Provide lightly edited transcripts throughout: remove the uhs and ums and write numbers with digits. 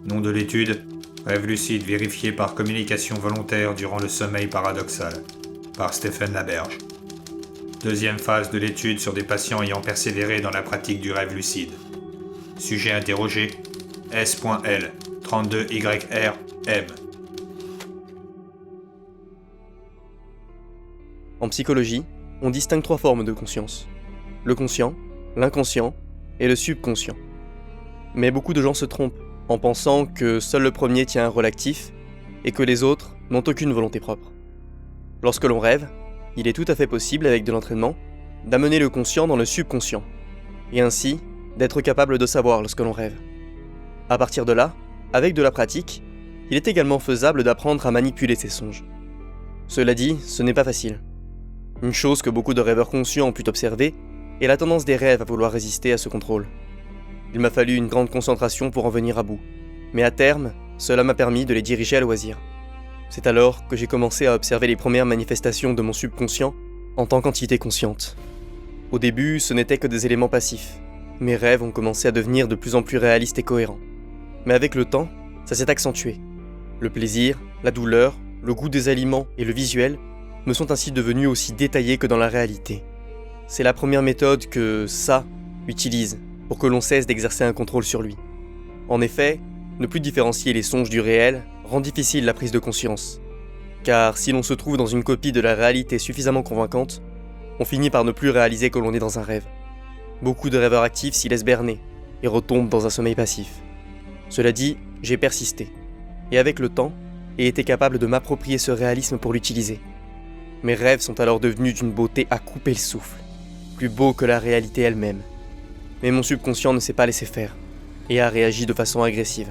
Nom de l'étude, rêve lucide vérifié par communication volontaire durant le sommeil paradoxal, par Stéphane Laberge. Deuxième phase de l'étude sur des patients ayant persévéré dans la pratique du rêve lucide. Sujet interrogé, S.L, 32YR-M. En psychologie, on distingue 3 formes de conscience. Le conscient, l'inconscient et le subconscient. Mais beaucoup de gens se trompent en pensant que seul le premier tient un rôle actif et que les autres n'ont aucune volonté propre. Lorsque l'on rêve, il est tout à fait possible, avec de l'entraînement, d'amener le conscient dans le subconscient, et ainsi d'être capable de savoir lorsque l'on rêve. À partir de là, avec de la pratique, il est également faisable d'apprendre à manipuler ses songes. Cela dit, ce n'est pas facile. Une chose que beaucoup de rêveurs conscients ont pu observer est la tendance des rêves à vouloir résister à ce contrôle. Il m'a fallu une grande concentration pour en venir à bout, mais à terme, cela m'a permis de les diriger à loisir. C'est alors que j'ai commencé à observer les premières manifestations de mon subconscient en tant qu'entité consciente. Au début, ce n'était que des éléments passifs. Mes rêves ont commencé à devenir de plus en plus réalistes et cohérents. Mais avec le temps, ça s'est accentué. Le plaisir, la douleur, le goût des aliments et le visuel me sont ainsi devenus aussi détaillés que dans la réalité. C'est la première méthode que ça utilise pour que l'on cesse d'exercer un contrôle sur lui. En effet, ne plus différencier les songes du réel rend difficile la prise de conscience. Car si l'on se trouve dans une copie de la réalité suffisamment convaincante, on finit par ne plus réaliser que l'on est dans un rêve. Beaucoup de rêveurs actifs s'y laissent berner et retombent dans un sommeil passif. Cela dit, j'ai persisté, et avec le temps, ai été capable de m'approprier ce réalisme pour l'utiliser. Mes rêves sont alors devenus d'une beauté à couper le souffle, plus beaux que la réalité elle-même. Mais mon subconscient ne s'est pas laissé faire, et a réagi de façon agressive.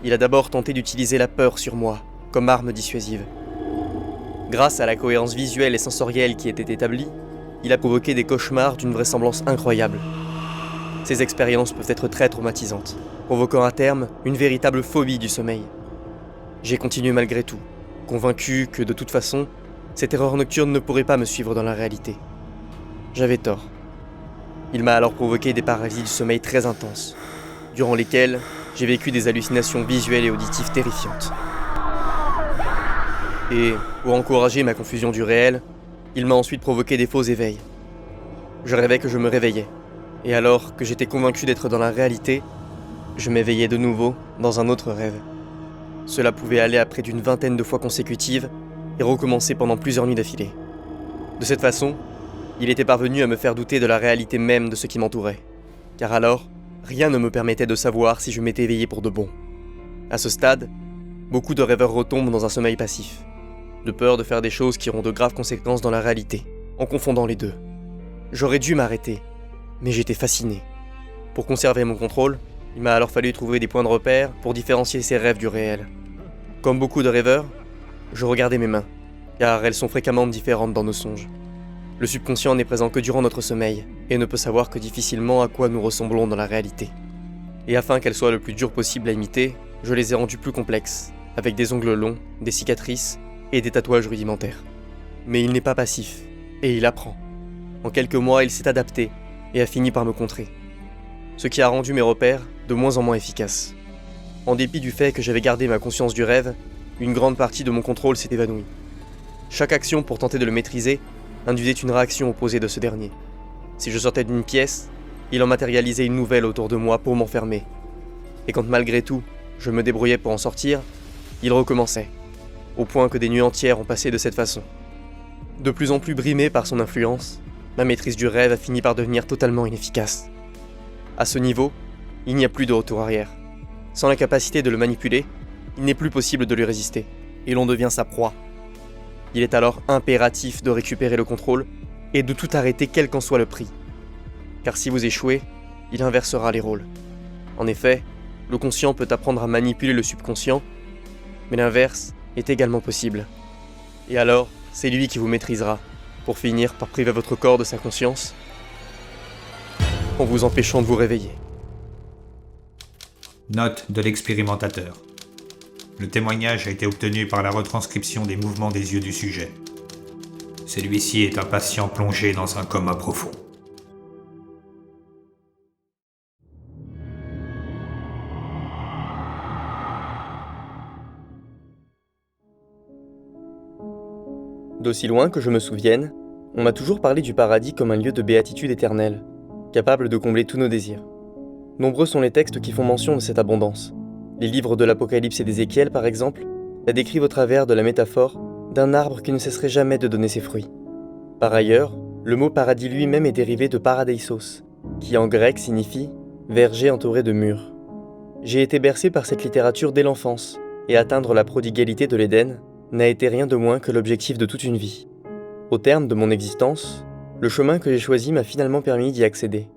Il a d'abord tenté d'utiliser la peur sur moi, comme arme dissuasive. Grâce à la cohérence visuelle et sensorielle qui était établie, il a provoqué des cauchemars d'une vraisemblance incroyable. Ces expériences peuvent être très traumatisantes, provoquant à terme une véritable phobie du sommeil. J'ai continué malgré tout, convaincu que de toute façon, cette erreur nocturne ne pourrait pas me suivre dans la réalité. J'avais tort. Il m'a alors provoqué des paralysies du sommeil très intenses, durant lesquelles j'ai vécu des hallucinations visuelles et auditives terrifiantes. Et, pour encourager ma confusion du réel, il m'a ensuite provoqué des faux éveils. Je rêvais que je me réveillais, et alors que j'étais convaincu d'être dans la réalité, je m'éveillais de nouveau dans un autre rêve. Cela pouvait aller à près d'une vingtaine de fois consécutives et recommencer pendant plusieurs nuits d'affilée. De cette façon, il était parvenu à me faire douter de la réalité même de ce qui m'entourait, car alors, rien ne me permettait de savoir si je m'étais éveillé pour de bon. À ce stade, beaucoup de rêveurs retombent dans un sommeil passif, de peur de faire des choses qui auront de graves conséquences dans la réalité, en confondant les deux. J'aurais dû m'arrêter, mais j'étais fasciné. Pour conserver mon contrôle, il m'a alors fallu trouver des points de repère pour différencier ces rêves du réel. Comme beaucoup de rêveurs, je regardais mes mains, car elles sont fréquemment différentes dans nos songes. Le subconscient n'est présent que durant notre sommeil, et ne peut savoir que difficilement à quoi nous ressemblons dans la réalité. Et afin qu'elles soient le plus dures possible à imiter, je les ai rendues plus complexes, avec des ongles longs, des cicatrices et des tatouages rudimentaires. Mais il n'est pas passif, et il apprend. En quelques mois, il s'est adapté, et a fini par me contrer. Ce qui a rendu mes repères de moins en moins efficaces. En dépit du fait que j'avais gardé ma conscience du rêve, une grande partie de mon contrôle s'est évanouie. Chaque action pour tenter de le maîtriser induisait une réaction opposée de ce dernier. Si je sortais d'une pièce, il en matérialisait une nouvelle autour de moi pour m'enfermer. Et quand malgré tout, je me débrouillais pour en sortir, il recommençait, au point que des nuits entières ont passé de cette façon. De plus en plus brimé par son influence, ma maîtrise du rêve a fini par devenir totalement inefficace. À ce niveau, il n'y a plus de retour arrière. Sans la capacité de le manipuler, il n'est plus possible de lui résister, et l'on devient sa proie. Il est alors impératif de récupérer le contrôle et de tout arrêter quel qu'en soit le prix. Car si vous échouez, il inversera les rôles. En effet, le conscient peut apprendre à manipuler le subconscient, mais l'inverse est également possible. Et alors, c'est lui qui vous maîtrisera, pour finir par priver votre corps de sa conscience, en vous empêchant de vous réveiller. Note de l'expérimentateur. Le témoignage a été obtenu par la retranscription des mouvements des yeux du sujet. Celui-ci est un patient plongé dans un coma profond. D'aussi loin que je me souvienne, on m'a toujours parlé du paradis comme un lieu de béatitude éternelle, capable de combler tous nos désirs. Nombreux sont les textes qui font mention de cette abondance. Les livres de l'Apocalypse et d'Ézéchiel, par exemple, la décrivent au travers de la métaphore d'un arbre qui ne cesserait jamais de donner ses fruits. Par ailleurs, le mot paradis lui-même est dérivé de paradeisos, qui en grec signifie « verger entouré de murs ». J'ai été bercé par cette littérature dès l'enfance, et atteindre la prodigalité de l'Éden n'a été rien de moins que l'objectif de toute une vie. Au terme de mon existence, le chemin que j'ai choisi m'a finalement permis d'y accéder.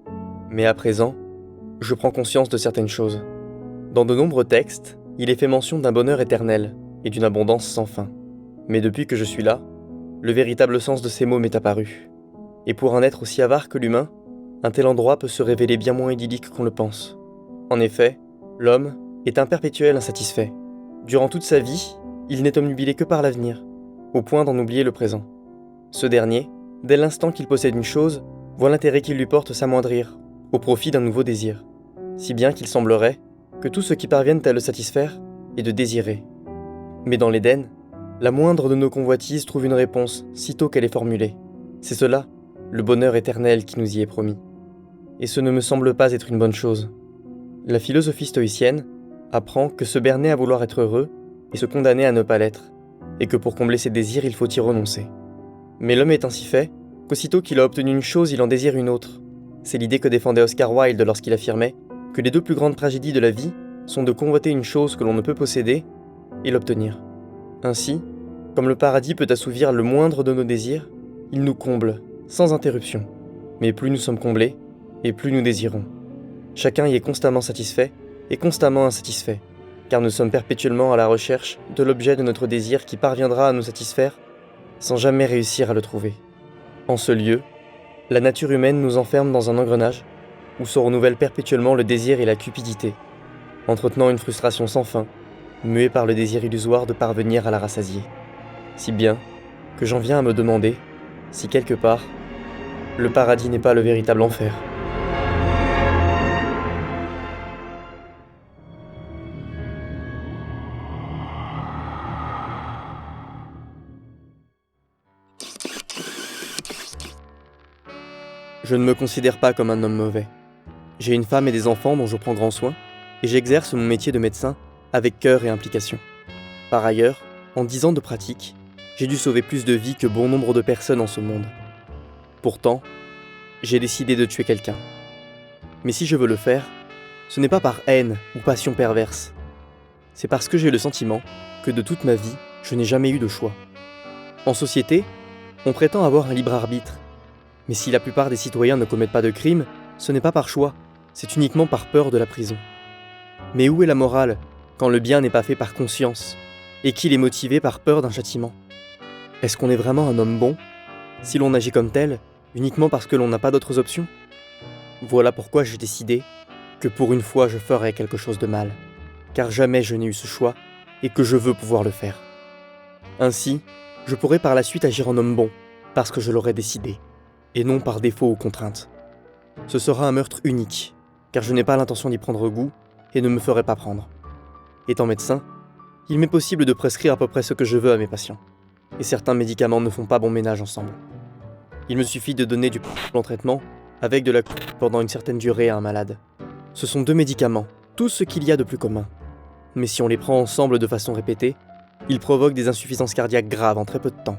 Mais à présent, je prends conscience de certaines choses. Dans de nombreux textes, il est fait mention d'un bonheur éternel et d'une abondance sans fin. Mais depuis que je suis là, le véritable sens de ces mots m'est apparu. Et pour un être aussi avare que l'humain, un tel endroit peut se révéler bien moins idyllique qu'on le pense. En effet, l'homme est un perpétuel insatisfait. Durant toute sa vie, il n'est omnubilé que par l'avenir, au point d'en oublier le présent. Ce dernier, dès l'instant qu'il possède une chose, voit l'intérêt qu'il lui porte s'amoindrir, au profit d'un nouveau désir, si bien qu'il semblerait que tout ce qui parvienne à le satisfaire est de désirer. Mais dans l'Éden, la moindre de nos convoitises trouve une réponse sitôt qu'elle est formulée. C'est cela, le bonheur éternel qui nous y est promis. Et ce ne me semble pas être une bonne chose. La philosophie stoïcienne apprend que se berner à vouloir être heureux est se condamner à ne pas l'être, et que pour combler ses désirs, il faut y renoncer. Mais l'homme est ainsi fait qu'aussitôt qu'il a obtenu une chose, il en désire une autre. C'est l'idée que défendait Oscar Wilde lorsqu'il affirmait que les deux plus grandes tragédies de la vie sont de convoiter une chose que l'on ne peut posséder et l'obtenir. Ainsi, comme le paradis peut assouvir le moindre de nos désirs, il nous comble, sans interruption. Mais plus nous sommes comblés, et plus nous désirons. Chacun y est constamment satisfait et constamment insatisfait, car nous sommes perpétuellement à la recherche de l'objet de notre désir qui parviendra à nous satisfaire sans jamais réussir à le trouver. En ce lieu, la nature humaine nous enferme dans un engrenage où se renouvellent perpétuellement le désir et la cupidité, entretenant une frustration sans fin, muée par le désir illusoire de parvenir à la rassasier. Si bien que j'en viens à me demander si quelque part, le paradis n'est pas le véritable enfer. Je ne me considère pas comme un homme mauvais. J'ai une femme et des enfants dont je prends grand soin, et j'exerce mon métier de médecin avec cœur et implication. Par ailleurs, en 10 ans de pratique, j'ai dû sauver plus de vies que bon nombre de personnes en ce monde. Pourtant, j'ai décidé de tuer quelqu'un. Mais si je veux le faire, ce n'est pas par haine ou passion perverse. C'est parce que j'ai le sentiment que de toute ma vie, je n'ai jamais eu de choix. En société, on prétend avoir un libre arbitre. Mais si la plupart des citoyens ne commettent pas de crimes, ce n'est pas par choix, c'est uniquement par peur de la prison. Mais où est la morale quand le bien n'est pas fait par conscience et qu'il est motivé par peur d'un châtiment? Est-ce qu'on est vraiment un homme bon si l'on agit comme tel uniquement parce que l'on n'a pas d'autres options? Voilà pourquoi j'ai décidé que pour une fois je ferai quelque chose de mal, car jamais je n'ai eu ce choix et que je veux pouvoir le faire. Ainsi, je pourrai par la suite agir en homme bon parce que je l'aurai décidé, et non par défaut ou contrainte. Ce sera un meurtre unique, car je n'ai pas l'intention d'y prendre goût et ne me ferai pas prendre. Étant médecin, il m'est possible de prescrire à peu près ce que je veux à mes patients, et certains médicaments ne font pas bon ménage ensemble. Il me suffit de donner du plan traitement avec de la pendant une certaine durée à un malade. Ce sont 2 médicaments, tout ce qu'il y a de plus commun. Mais si on les prend ensemble de façon répétée, ils provoquent des insuffisances cardiaques graves en très peu de temps.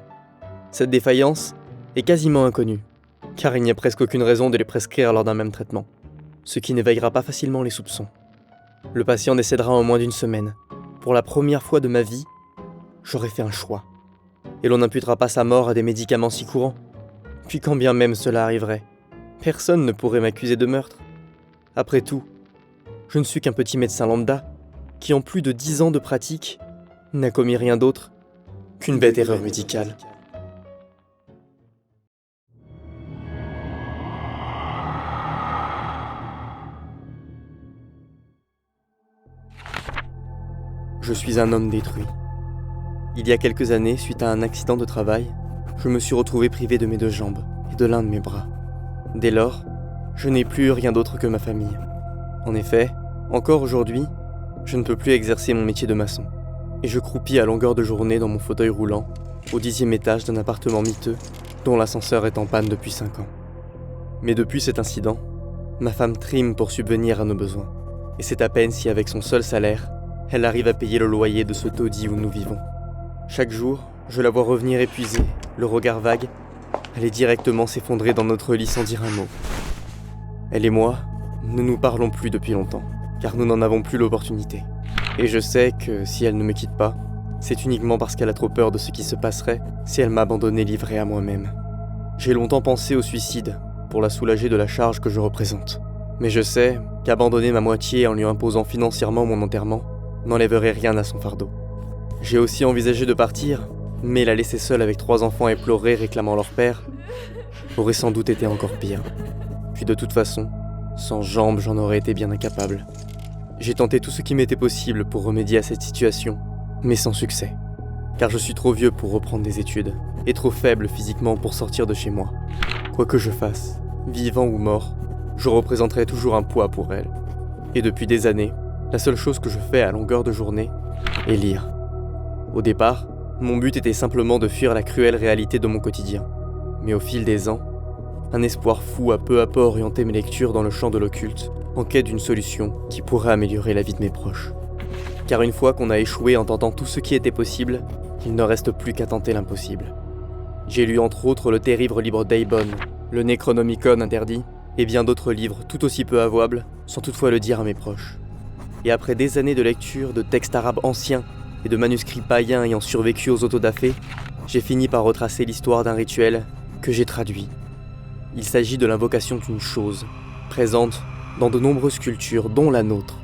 Cette défaillance est quasiment inconnue, car il n'y a presque aucune raison de les prescrire lors d'un même traitement, ce qui n'éveillera pas facilement les soupçons. Le patient décédera en moins d'1 semaine. Pour la première fois de ma vie, j'aurai fait un choix. Et l'on n'imputera pas sa mort à des médicaments si courants. Puis quand bien même cela arriverait, personne ne pourrait m'accuser de meurtre. Après tout, je ne suis qu'un petit médecin lambda, qui en plus de 10 ans de pratique, n'a commis rien d'autre qu'une bête erreur médicale. Je suis un homme détruit. Il y a quelques années, suite à un accident de travail, je me suis retrouvé privé de mes 2 jambes et de l'un de mes bras. Dès lors, je n'ai plus rien d'autre que ma famille. En effet, encore aujourd'hui, je ne peux plus exercer mon métier de maçon, et je croupis à longueur de journée dans mon fauteuil roulant, au 10e étage d'un appartement miteux, dont l'ascenseur est en panne depuis 5 ans. Mais depuis cet incident, ma femme trime pour subvenir à nos besoins. Et c'est à peine si avec son seul salaire, elle arrive à payer le loyer de ce taudis où nous vivons. Chaque jour, je la vois revenir épuisée, le regard vague, aller directement s'effondrer dans notre lit sans dire un mot. Elle et moi, ne nous parlons plus depuis longtemps, car nous n'en avons plus l'opportunité. Et je sais que si elle ne me quitte pas, c'est uniquement parce qu'elle a trop peur de ce qui se passerait si elle m'abandonnait livrée à moi-même. J'ai longtemps pensé au suicide, pour la soulager de la charge que je représente. Mais je sais qu'abandonner ma moitié en lui imposant financièrement mon enterrement n'enlèverait rien à son fardeau. J'ai aussi envisagé de partir, mais la laisser seule avec 3 enfants éplorés réclamant leur père aurait sans doute été encore pire. Puis de toute façon, sans jambes, j'en aurais été bien incapable. J'ai tenté tout ce qui m'était possible pour remédier à cette situation, mais sans succès. Car je suis trop vieux pour reprendre des études, et trop faible physiquement pour sortir de chez moi. Quoi que je fasse, vivant ou mort, je représenterai toujours un poids pour elle. Et depuis des années, la seule chose que je fais à longueur de journée est lire. Au départ, mon but était simplement de fuir la cruelle réalité de mon quotidien. Mais au fil des ans, un espoir fou a peu à peu orienté mes lectures dans le champ de l'occulte, en quête d'une solution qui pourrait améliorer la vie de mes proches. Car une fois qu'on a échoué en tentant tout ce qui était possible, il ne reste plus qu'à tenter l'impossible. J'ai lu entre autres le terrible livre d'Eibon, le Necronomicon interdit, et bien d'autres livres tout aussi peu avouables, sans toutefois le dire à mes proches. Et après des années de lecture de textes arabes anciens et de manuscrits païens ayant survécu aux autodafés, j'ai fini par retracer l'histoire d'un rituel que j'ai traduit. Il s'agit de l'invocation d'une chose, présente dans de nombreuses cultures, dont la nôtre.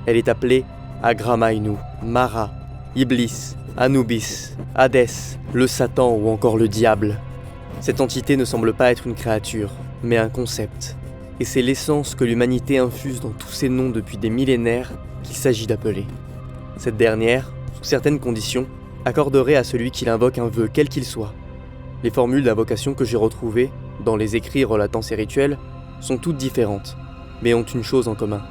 Elle est appelée Agramainu, Mara, Iblis, Anubis, Hadès, le Satan ou encore le diable. Cette entité ne semble pas être une créature, mais un concept. Et c'est l'essence que l'humanité infuse dans tous ces noms depuis des millénaires qu'il s'agit d'appeler. Cette dernière, sous certaines conditions, accorderait à celui qui l'invoque un vœu quel qu'il soit. Les formules d'invocation que j'ai retrouvées, dans les écrits relatant ces rituels, sont toutes différentes, mais ont une chose en commun.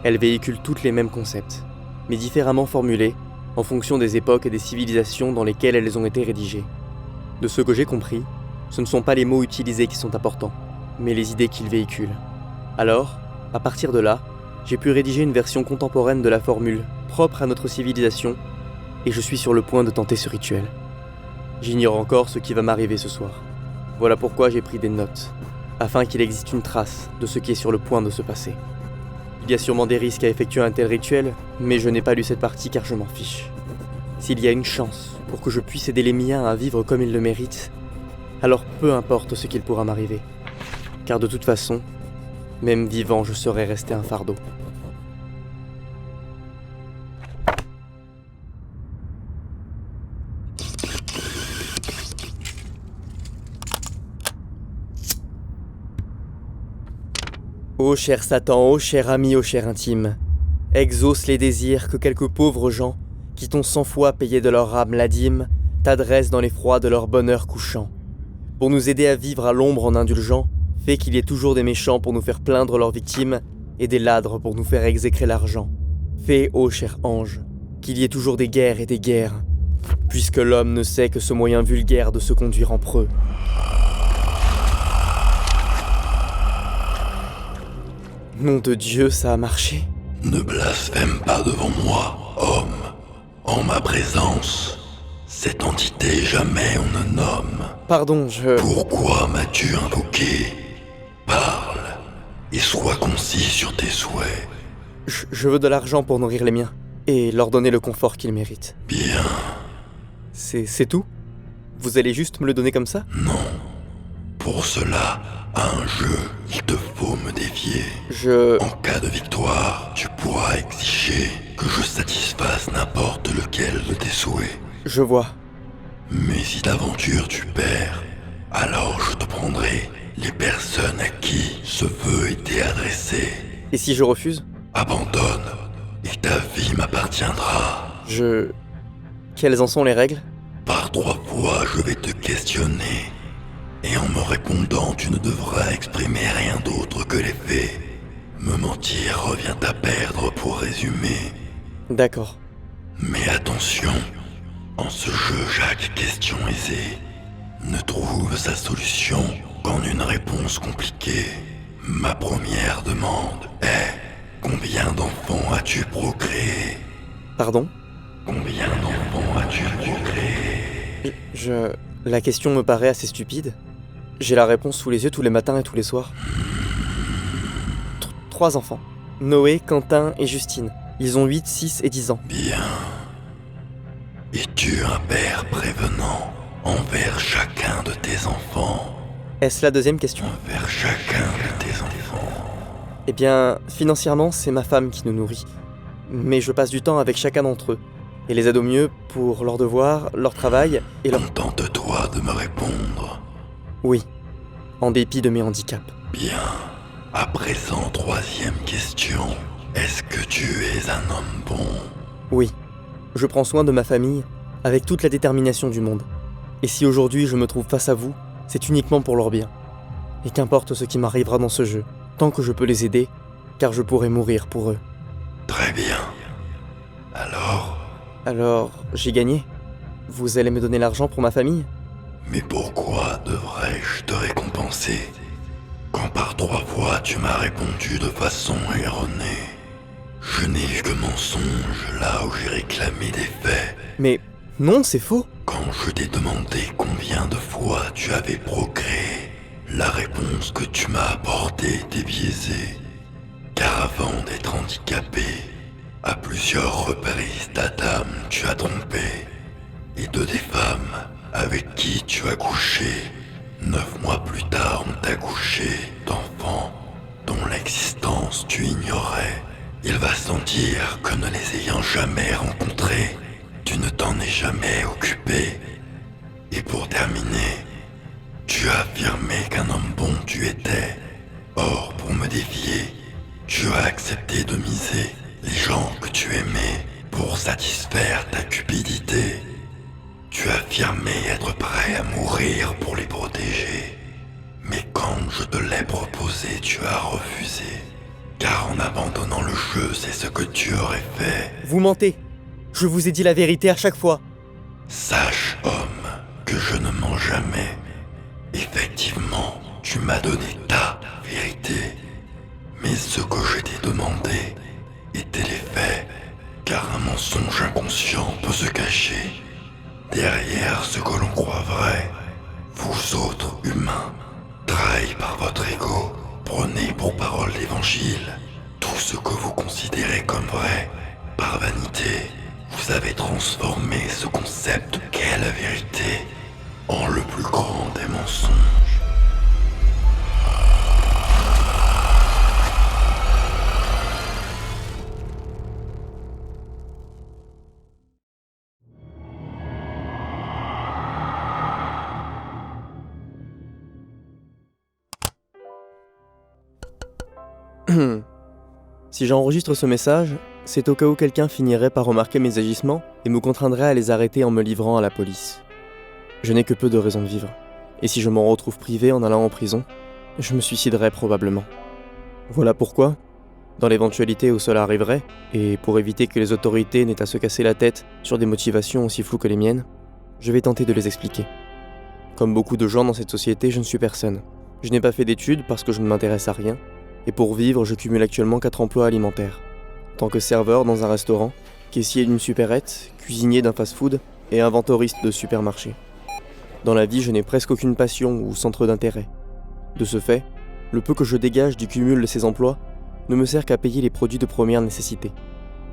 Elles véhiculent toutes les mêmes concepts, mais différemment formulés, en fonction des époques et des civilisations dans lesquelles elles ont été rédigées. De ce que j'ai compris, ce ne sont pas les mots utilisés qui sont importants, mais les idées qu'ils véhiculent. Alors, à partir de là, j'ai pu rédiger une version contemporaine de la formule, propre à notre civilisation, et je suis sur le point de tenter ce rituel. J'ignore encore ce qui va m'arriver ce soir. Voilà pourquoi j'ai pris des notes, afin qu'il existe une trace de ce qui est sur le point de se passer. Il y a sûrement des risques à effectuer un tel rituel, mais je n'ai pas lu cette partie car je m'en fiche. S'il y a une chance pour que je puisse aider les miens à vivre comme ils le méritent, alors peu importe ce qu'il pourra m'arriver. Car de toute façon, même vivant, je serais resté un fardeau. Ô cher Satan, ô cher ami, ô cher intime, exauce les désirs que quelques pauvres gens, qui t'ont 100 fois payé de leur âme la dîme, t'adressent dans l'effroi de leur bonheur couchant. Pour nous aider à vivre à l'ombre en indulgent, fais qu'il y ait toujours des méchants pour nous faire plaindre leurs victimes, et des ladres pour nous faire exécrer l'argent. Fais, ô cher ange, qu'il y ait toujours des guerres et des guerres, puisque l'homme ne sait que ce moyen vulgaire de se conduire en preux. Nom de Dieu, ça a marché. Ne blasphème pas devant moi, homme. En ma présence, cette entité jamais on ne nomme. Pardon, Pourquoi m'as-tu invoqué? Parle, et sois concis sur tes souhaits. Je veux de l'argent pour nourrir les miens, et leur donner le confort qu'ils méritent. Bien. C'est tout? Vous allez juste me le donner comme ça? Non. Pour cela, à un jeu, il te faut me défier. En cas de victoire, tu pourras exiger que je satisfasse n'importe lequel de tes souhaits. Je vois. Mais si d'aventure tu perds, alors je te prendrai les personnes à qui ce vœu était adressé. Et si je refuse? Abandonne, et ta vie m'appartiendra. Quelles en sont les règles? Par 3 fois, je vais te questionner. Et en me répondant, tu ne devras exprimer rien d'autre que les faits. Me mentir revient à perdre pour résumer. D'accord. Mais attention, En ce jeu, chaque question aisée ne trouve sa solution qu'en une réponse compliquée. Ma première demande est: combien d'enfants as-tu procréé? Pardon? Combien d'enfants as-tu procréé? La question me paraît assez stupide. J'ai la réponse sous les yeux tous les matins et tous les soirs. 3 enfants. Noé, Quentin et Justine. Ils ont 8, 6 et 10 ans. Bien. Es-tu un père prévenant envers chacun de tes enfants? Est-ce la deuxième question? Envers chacun de tes enfants. Eh bien, financièrement, c'est ma femme qui nous nourrit. Mais je passe du temps avec chacun d'entre eux, et les aide au mieux pour leurs devoirs, leur travail et leur... Contente-toi de me répondre. Oui, en dépit de mes handicaps. Bien. À présent, troisième question. Est-ce que tu es un homme bon? Oui, je prends soin de ma famille avec toute la détermination du monde. Et si aujourd'hui je me trouve face à vous, c'est uniquement pour leur bien. Et qu'importe ce qui m'arrivera dans ce jeu, tant que je peux les aider, car je pourrai mourir pour eux. Très bien. Alors, j'ai gagné? Vous allez me donner l'argent pour ma famille? Mais pourquoi devrais-je te récompenser quand par 3 fois tu m'as répondu de façon erronée? Je n'ai eu que mensonge là où j'ai réclamé des faits. Mais non, c'est faux. Quand je t'ai demandé combien de fois tu avais procréé, la réponse que tu m'as apportée était biaisée. Car avant d'être handicapé, à plusieurs reprises d'Adam tu as trompé, et de des femmes avec qui tu as couché. 9 mois plus tard, on t'a couché d'enfants dont l'existence tu ignorais. Il va sans dire que ne les ayant jamais rencontrés, tu ne t'en es jamais occupé. Et pour terminer, tu as affirmé qu'un homme bon tu étais. Or, pour me défier, tu as accepté de miser les gens que tu aimais pour satisfaire ta cupidité. Tu as affirmé être prêt à mourir pour les protéger. Mais quand je te l'ai proposé, tu as refusé. Car en abandonnant le jeu, c'est ce que tu aurais fait. Vous mentez. Je vous ai dit la vérité à chaque fois. Sache, homme, que je ne mens jamais. Effectivement, tu m'as donné ta vérité. Mais ce que je t'ai demandé étaient les faits. Car un mensonge inconscient peut se cacher derrière ce que l'on croit vrai. Vous autres humains, trahis par votre ego, prenez pour parole l'évangile. Tout ce que vous considérez comme vrai, par vanité, vous avez transformé ce concept qu'est la vérité en le plus grand des mensonges. Si j'enregistre ce message, c'est au cas où quelqu'un finirait par remarquer mes agissements et me contraindrait à les arrêter en me livrant à la police. Je n'ai que peu de raisons de vivre, et si je m'en retrouve privé en allant en prison, je me suiciderai probablement. Voilà pourquoi, dans l'éventualité où cela arriverait, et pour éviter que les autorités n'aient à se casser la tête sur des motivations aussi floues que les miennes, je vais tenter de les expliquer. Comme beaucoup de gens dans cette société, je ne suis personne. Je n'ai pas fait d'études parce que je ne m'intéresse à rien, et pour vivre, je cumule actuellement 4 emplois alimentaires. En tant que serveur dans un restaurant, caissier d'une supérette, cuisinier d'un fast-food et inventoriste de supermarché. Dans la vie, je n'ai presque aucune passion ou centre d'intérêt. De ce fait, le peu que je dégage du cumul de ces emplois ne me sert qu'à payer les produits de première nécessité.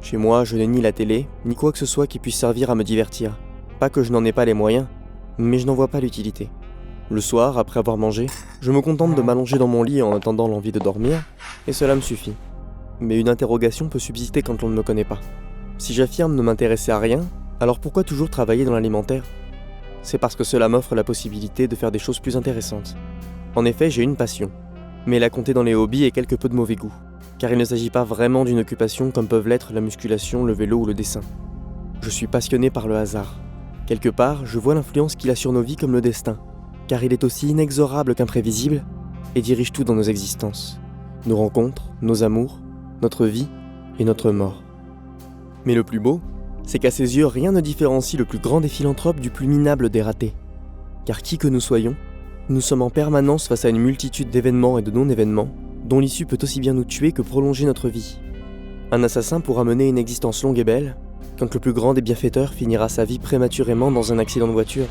Chez moi, je n'ai ni la télé, ni quoi que ce soit qui puisse servir à me divertir. Pas que je n'en ai pas les moyens, mais je n'en vois pas l'utilité. Le soir, après avoir mangé, je me contente de m'allonger dans mon lit en attendant l'envie de dormir, et cela me suffit. Mais une interrogation peut subsister quand on ne me connaît pas. Si j'affirme ne m'intéresser à rien, alors pourquoi toujours travailler dans l'alimentaire? C'est parce que cela m'offre la possibilité de faire des choses plus intéressantes. En effet, j'ai une passion, mais la compter dans les hobbies est quelque peu de mauvais goût, car il ne s'agit pas vraiment d'une occupation comme peuvent l'être la musculation, le vélo ou le dessin. Je suis passionné par le hasard. Quelque part, je vois l'influence qu'il a sur nos vies comme le destin, car il est aussi inexorable qu'imprévisible et dirige tout dans nos existences, nos rencontres, nos amours, notre vie et notre mort. Mais le plus beau, c'est qu'à ses yeux, rien ne différencie le plus grand des philanthropes du plus minable des ratés. Car qui que nous soyons, nous sommes en permanence face à une multitude d'événements et de non-événements, dont l'issue peut aussi bien nous tuer que prolonger notre vie. Un assassin pourra mener une existence longue et belle, quand le plus grand des bienfaiteurs finira sa vie prématurément dans un accident de voiture.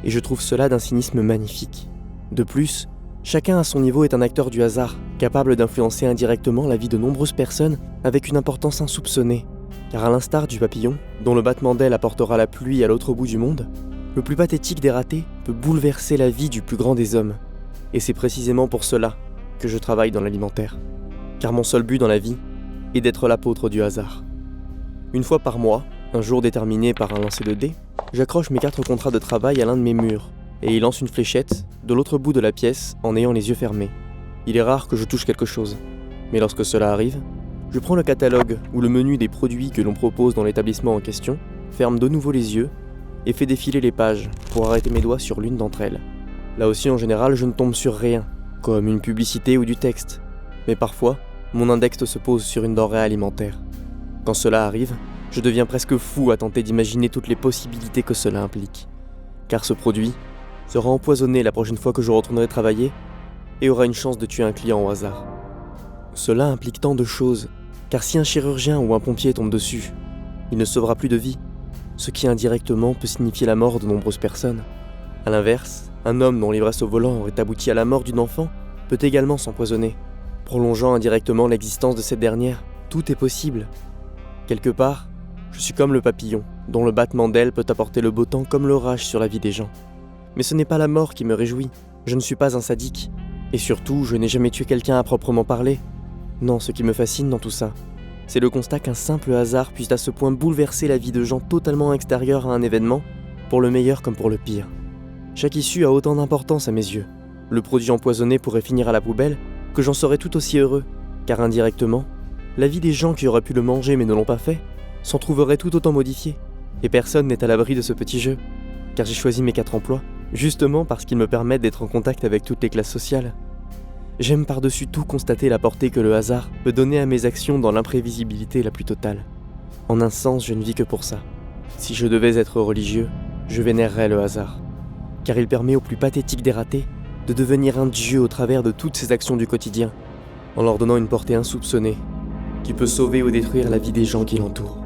Et je trouve cela d'un cynisme magnifique. De plus, chacun à son niveau est un acteur du hasard, capable d'influencer indirectement la vie de nombreuses personnes avec une importance insoupçonnée. Car à l'instar du papillon, dont le battement d'aile apportera la pluie à l'autre bout du monde, le plus pathétique des ratés peut bouleverser la vie du plus grand des hommes. Et c'est précisément pour cela que je travaille dans l'alimentaire. Car mon seul but dans la vie est d'être l'apôtre du hasard. Une fois par mois, un jour déterminé par un lancer de dés, j'accroche mes 4 contrats de travail à l'un de mes murs, et il lance une fléchette de l'autre bout de la pièce en ayant les yeux fermés. Il est rare que je touche quelque chose, mais lorsque cela arrive, je prends le catalogue ou le menu des produits que l'on propose dans l'établissement en question, ferme de nouveau les yeux, et fais défiler les pages pour arrêter mes doigts sur l'une d'entre elles. Là aussi, en général, je ne tombe sur rien, comme une publicité ou du texte, mais parfois, mon index se pose sur une denrée alimentaire. Quand cela arrive, je deviens presque fou à tenter d'imaginer toutes les possibilités que cela implique. Car ce produit sera empoisonné la prochaine fois que je retournerai travailler et aura une chance de tuer un client au hasard. Cela implique tant de choses, car si un chirurgien ou un pompier tombe dessus, il ne sauvera plus de vie, ce qui indirectement peut signifier la mort de nombreuses personnes. A l'inverse, un homme dont l'ivresse au volant aurait abouti à la mort d'une enfant peut également s'empoisonner, prolongeant indirectement l'existence de cette dernière. Tout est possible. Quelque part, je suis comme le papillon, dont le battement d'aile peut apporter le beau temps comme l'orage sur la vie des gens. Mais ce n'est pas la mort qui me réjouit, je ne suis pas un sadique. Et surtout, je n'ai jamais tué quelqu'un à proprement parler. Non, ce qui me fascine dans tout ça, c'est le constat qu'un simple hasard puisse à ce point bouleverser la vie de gens totalement extérieurs à un événement, pour le meilleur comme pour le pire. Chaque issue a autant d'importance à mes yeux. Le produit empoisonné pourrait finir à la poubelle, que j'en serais tout aussi heureux, car indirectement, la vie des gens qui auraient pu le manger mais ne l'ont pas fait, s'en trouverait tout autant modifiée. Et personne n'est à l'abri de ce petit jeu, car j'ai choisi mes 4 emplois, justement parce qu'ils me permettent d'être en contact avec toutes les classes sociales. J'aime par-dessus tout constater la portée que le hasard peut donner à mes actions dans l'imprévisibilité la plus totale. En un sens, je ne vis que pour ça. Si je devais être religieux, je vénérerais le hasard, car il permet aux plus pathétiques des ratés de devenir un dieu au travers de toutes ces actions du quotidien, en leur donnant une portée insoupçonnée, qui peut sauver ou détruire la vie des gens qui l'entourent.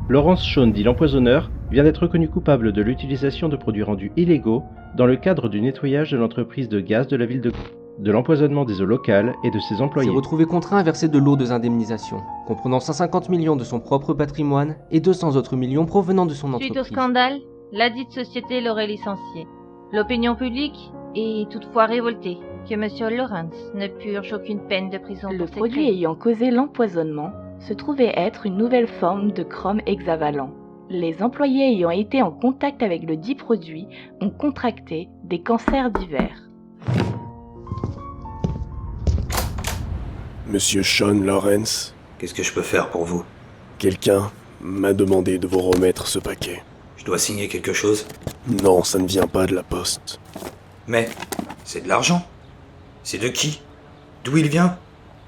Lawrence Shawn, dit l'empoisonneur, vient d'être reconnu coupable de l'utilisation de produits rendus illégaux dans le cadre du nettoyage de l'entreprise de gaz de la ville de l'empoisonnement des eaux locales et de ses employés. S'est retrouvé contraint à verser de lourdes indemnisations, comprenant 150 millions de son propre patrimoine et 200 autres millions provenant de son entreprise. Suite au scandale, ladite société l'aurait licencié. L'opinion publique est toutefois révoltée que M. Lawrence ne purge aucune peine de prison pour Le ses produit crimes. ayant causé l'empoisonnement se trouvait être une nouvelle forme de chrome hexavalent. Les employés ayant été en contact avec le dit produit ont contracté des cancers divers. Monsieur Shawn Lawrence, Qu'est-ce que je peux faire pour vous? quelqu'un m'a demandé de vous remettre ce paquet. Je dois signer quelque chose? Non, ça ne vient pas de la poste. Mais c'est de l'argent. C'est de qui? D'où il vient?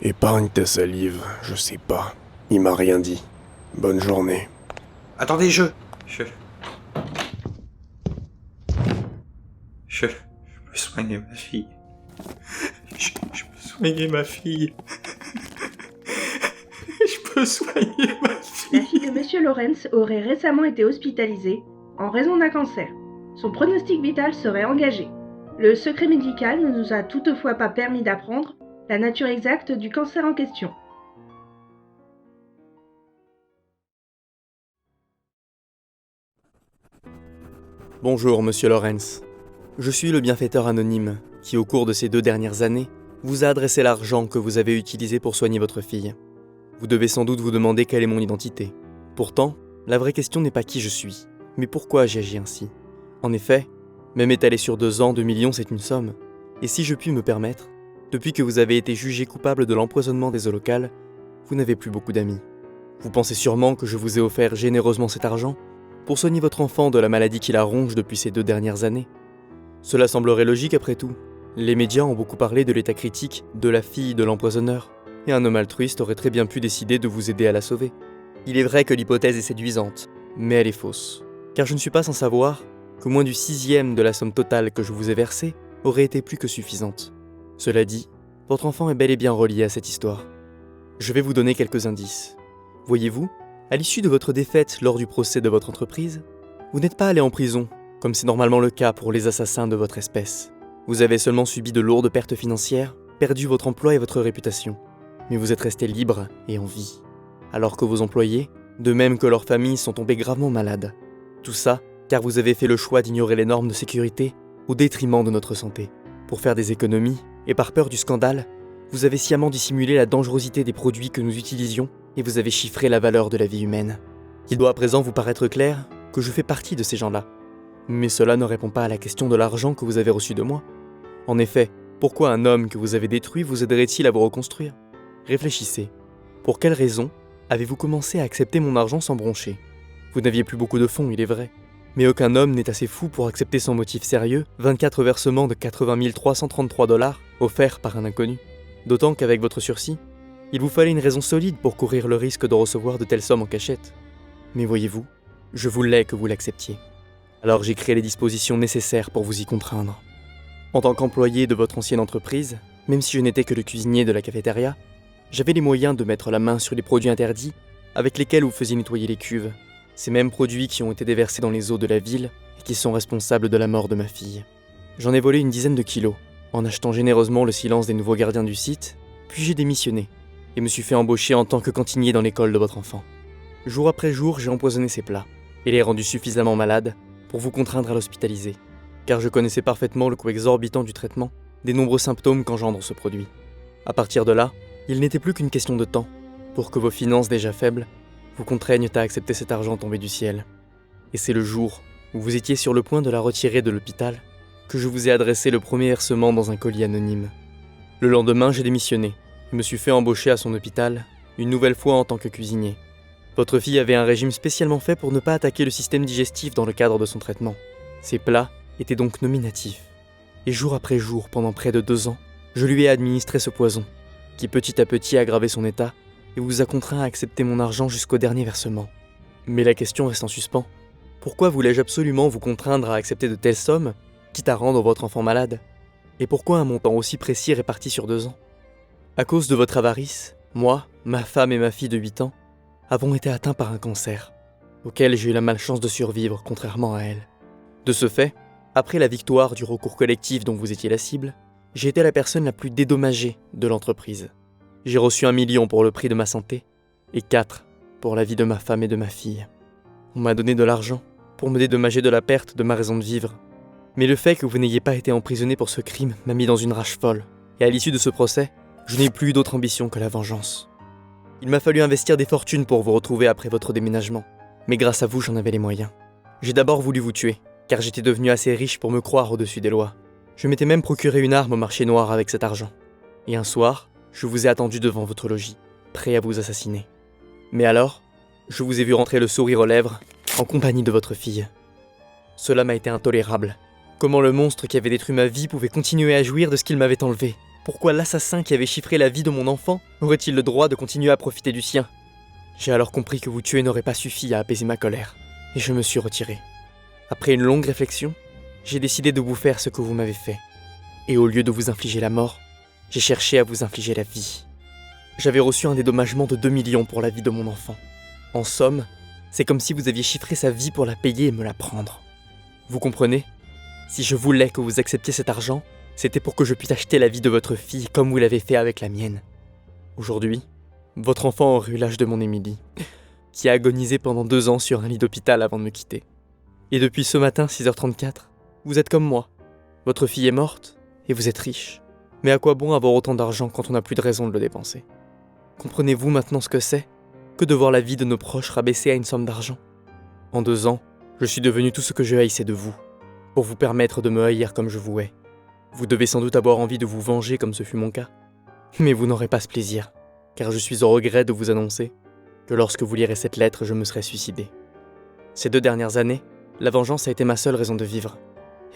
Épargne ta salive, je sais pas. Il m'a rien dit. Bonne journée. Attendez, je peux soigner ma fille. Je peux soigner ma fille. Je peux soigner ma La fille. fille de Monsieur Lawrence aurait récemment été hospitalisée en raison d'un cancer. Son pronostic vital serait engagé. Le secret médical ne nous a toutefois pas permis d'apprendre la nature exacte du cancer en question. Bonjour, Monsieur Lawrence. Je suis le bienfaiteur anonyme qui, au cours de ces 2 dernières années, vous a adressé l'argent que vous avez utilisé pour soigner votre fille. Vous devez sans doute vous demander quelle est mon identité. Pourtant, la vraie question n'est pas qui je suis, mais pourquoi j'ai agi ainsi. En effet, même étalé sur 2 ans, 2 millions, c'est une somme. Et si je puis me permettre, depuis que vous avez été jugé coupable de l'empoisonnement des eaux locales, vous n'avez plus beaucoup d'amis. Vous pensez sûrement que je vous ai offert généreusement cet argent, pour soigner votre enfant de la maladie qui la ronge depuis ces 2 dernières années. Cela semblerait logique après tout. Les médias ont beaucoup parlé de l'état critique de la fille de l'empoisonneur, et un homme altruiste aurait très bien pu décider de vous aider à la sauver. Il est vrai que l'hypothèse est séduisante, mais elle est fausse. Car je ne suis pas sans savoir que moins du 6e de la somme totale que je vous ai versée aurait été plus que suffisante. Cela dit, votre enfant est bel et bien relié à cette histoire. Je vais vous donner quelques indices. Voyez-vous, à l'issue de votre défaite lors du procès de votre entreprise, vous n'êtes pas allé en prison, comme c'est normalement le cas pour les assassins de votre espèce. Vous avez seulement subi de lourdes pertes financières, perdu votre emploi et votre réputation. Mais vous êtes resté libre et en vie. Alors que vos employés, de même que leurs familles, sont tombés gravement malades. Tout ça, car vous avez fait le choix d'ignorer les normes de sécurité au détriment de notre santé. Pour faire des économies, et par peur du scandale, vous avez sciemment dissimulé la dangerosité des produits que nous utilisions et vous avez chiffré la valeur de la vie humaine. Il doit à présent vous paraître clair que je fais partie de ces gens-là. Mais cela ne répond pas à la question de l'argent que vous avez reçu de moi. En effet, pourquoi un homme que vous avez détruit vous aiderait-il à vous reconstruire ? Réfléchissez. Pour quelle raison avez-vous commencé à accepter mon argent sans broncher ? Vous n'aviez plus beaucoup de fonds, il est vrai. Mais aucun homme n'est assez fou pour accepter sans motif sérieux 24 versements de 80 333 $ offerts par un inconnu. D'autant qu'avec votre sursis, il vous fallait une raison solide pour courir le risque de recevoir de telles sommes en cachette. Mais voyez-vous, je voulais que vous l'acceptiez. Alors j'ai créé les dispositions nécessaires pour vous y contraindre. En tant qu'employé de votre ancienne entreprise, même si je n'étais que le cuisinier de la cafétéria, j'avais les moyens de mettre la main sur les produits interdits avec lesquels vous faisiez nettoyer les cuves. Ces mêmes produits qui ont été déversés dans les eaux de la ville et qui sont responsables de la mort de ma fille. J'en ai volé une dizaine de kilos, en achetant généreusement le silence des nouveaux gardiens du site, puis j'ai démissionné, et me suis fait embaucher en tant que cantinier dans l'école de votre enfant. Jour après jour, j'ai empoisonné ses plats, et l'ai rendu suffisamment malade pour vous contraindre à l'hospitaliser, car je connaissais parfaitement le coût exorbitant du traitement, des nombreux symptômes qu'engendre ce produit. À partir de là, il n'était plus qu'une question de temps, pour que vos finances déjà faibles vous contraignent à accepter cet argent tombé du ciel. Et c'est le jour où vous étiez sur le point de la retirer de l'hôpital que je vous ai adressé le premier versement dans un colis anonyme. Le lendemain, j'ai démissionné et me suis fait embaucher à son hôpital, une nouvelle fois en tant que cuisinier. Votre fille avait un régime spécialement fait pour ne pas attaquer le système digestif dans le cadre de son traitement. Ses plats étaient donc nominatifs. Et jour après jour, pendant près de 2 ans, je lui ai administré ce poison, qui petit à petit a aggravé son état et vous a contraint à accepter mon argent jusqu'au dernier versement. Mais la question reste en suspens. Pourquoi voulais-je absolument vous contraindre à accepter de telles sommes, quitte à rendre votre enfant malade ? Et pourquoi un montant aussi précis réparti sur 2 ans ? À cause de votre avarice, moi, ma femme et ma fille de 8 ans, avons été atteints par un cancer, auquel j'ai eu la malchance de survivre, contrairement à elle. De ce fait, après la victoire du recours collectif dont vous étiez la cible, j'ai été la personne la plus dédommagée de l'entreprise. J'ai reçu 1 million pour le prix de ma santé, et 4 pour la vie de ma femme et de ma fille. On m'a donné de l'argent pour me dédommager de la perte de ma raison de vivre. Mais le fait que vous n'ayez pas été emprisonné pour ce crime m'a mis dans une rage folle, et à l'issue de ce procès, je n'ai plus d'autre ambition que la vengeance. Il m'a fallu investir des fortunes pour vous retrouver après votre déménagement, mais grâce à vous, j'en avais les moyens. J'ai d'abord voulu vous tuer, car j'étais devenu assez riche pour me croire au-dessus des lois. Je m'étais même procuré une arme au marché noir avec cet argent. Et un soir, je vous ai attendu devant votre logis, prêt à vous assassiner. Mais alors, je vous ai vu rentrer le sourire aux lèvres, en compagnie de votre fille. Cela m'a été intolérable. Comment le monstre qui avait détruit ma vie pouvait continuer à jouir de ce qu'il m'avait enlevé ? Pourquoi l'assassin qui avait chiffré la vie de mon enfant aurait-il le droit de continuer à profiter du sien ? J'ai alors compris que vous tuer n'aurait pas suffi à apaiser ma colère, et je me suis retiré. Après une longue réflexion, j'ai décidé de vous faire ce que vous m'avez fait. Et au lieu de vous infliger la mort, j'ai cherché à vous infliger la vie. J'avais reçu un dédommagement de 2 millions pour la vie de mon enfant. En somme, c'est comme si vous aviez chiffré sa vie pour la payer et me la prendre. Vous comprenez ? Si je voulais que vous acceptiez cet argent, c'était pour que je puisse acheter la vie de votre fille comme vous l'avez fait avec la mienne. Aujourd'hui, votre enfant aurait eu l'âge de mon Émilie, qui a agonisé pendant 2 ans sur un lit d'hôpital avant de me quitter. Et depuis ce matin, 6h34, vous êtes comme moi. Votre fille est morte, et vous êtes riche. Mais à quoi bon avoir autant d'argent quand on n'a plus de raison de le dépenser ? Comprenez-vous maintenant ce que c'est que de voir la vie de nos proches rabaissée à une somme d'argent ? En 2 ans, je suis devenu tout ce que je haïssais de vous, pour vous permettre de me haïr comme je vous hais. Vous devez sans doute avoir envie de vous venger comme ce fut mon cas. Mais vous n'aurez pas ce plaisir, car je suis au regret de vous annoncer que lorsque vous lirez cette lettre, je me serai suicidé. Ces 2 dernières années, la vengeance a été ma seule raison de vivre.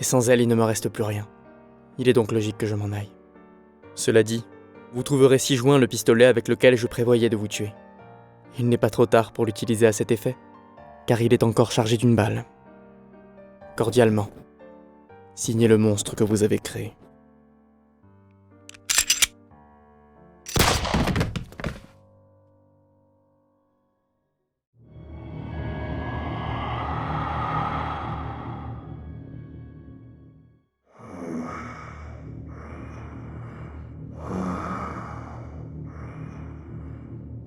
Et sans elle, il ne me reste plus rien. Il est donc logique que je m'en aille. Cela dit, vous trouverez ci-joint le pistolet avec lequel je prévoyais de vous tuer. Il n'est pas trop tard pour l'utiliser à cet effet, car il est encore chargé d'une balle. Cordialement, signez le monstre que vous avez créé.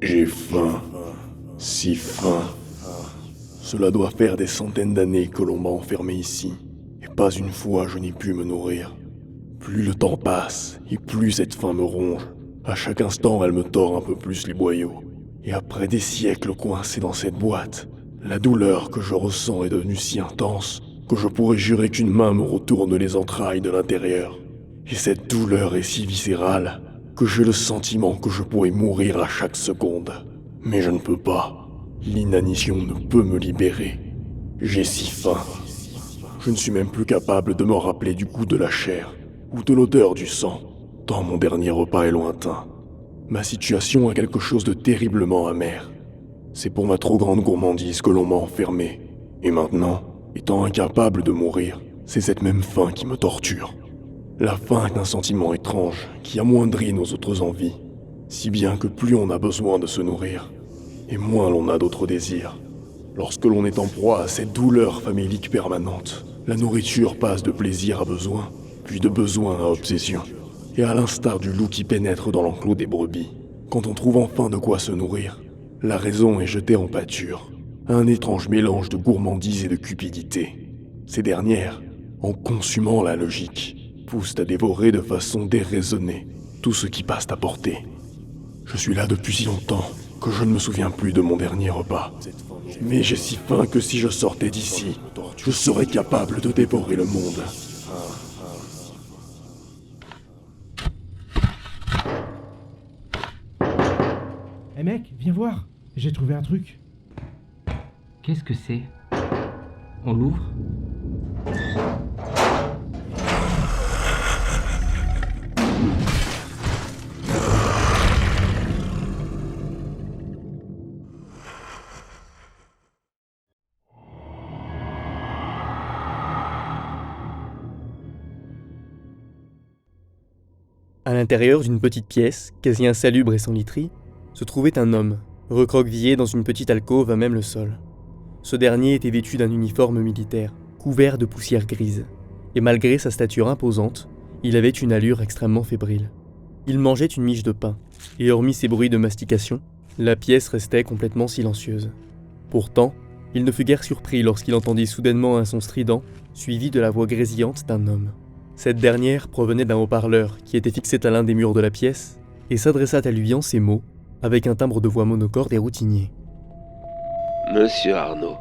J'ai faim, si faim. Cela doit faire des centaines d'années que l'on m'a enfermé ici, et pas une fois je n'ai pu me nourrir. Plus le temps passe, et plus cette faim me ronge. À chaque instant, elle me tord un peu plus les boyaux. Et après des siècles coincés dans cette boîte, la douleur que je ressens est devenue si intense que je pourrais jurer qu'une main me retourne les entrailles de l'intérieur. Et cette douleur est si viscérale que j'ai le sentiment que je pourrais mourir à chaque seconde. Mais je ne peux pas. L'inanition ne peut me libérer. J'ai si faim. Je ne suis même plus capable de me rappeler du goût de la chair ou de l'odeur du sang, tant mon dernier repas est lointain. Ma situation a quelque chose de terriblement amer. C'est pour ma trop grande gourmandise que l'on m'a enfermé. Et maintenant, étant incapable de mourir, c'est cette même faim qui me torture. La faim est un sentiment étrange qui amoindrit nos autres envies, si bien que plus on a besoin de se nourrir, et moins l'on a d'autres désirs. Lorsque l'on est en proie à cette douleur famélique permanente, la nourriture passe de plaisir à besoin, puis de besoin à obsession. Et à l'instar du loup qui pénètre dans l'enclos des brebis, quand on trouve enfin de quoi se nourrir, la raison est jetée en pâture, un étrange mélange de gourmandise et de cupidité. Ces dernières, en consumant la logique, poussent à dévorer de façon déraisonnée tout ce qui passe à portée. Je suis là depuis si longtemps que je ne me souviens plus de mon dernier repas. Mais j'ai si faim que si je sortais d'ici, je serais capable de dévorer le monde. Eh mec, viens voir, j'ai trouvé un truc. Qu'est-ce que c'est? On l'ouvre? À l'intérieur d'une petite pièce, quasi insalubre et sans literie, se trouvait un homme, recroquevillé dans une petite alcôve à même le sol. Ce dernier était vêtu d'un uniforme militaire, couvert de poussière grise, et malgré sa stature imposante, il avait une allure extrêmement fébrile. Il mangeait une miche de pain, et hormis ses bruits de mastication, la pièce restait complètement silencieuse. Pourtant, il ne fut guère surpris lorsqu'il entendit soudainement un son strident, suivi de la voix grésillante d'un homme. Cette dernière provenait d'un haut-parleur qui était fixé à l'un des murs de la pièce, et s'adressa à lui en ces mots, avec un timbre de voix monocorde et routinier. « Monsieur Arnaud,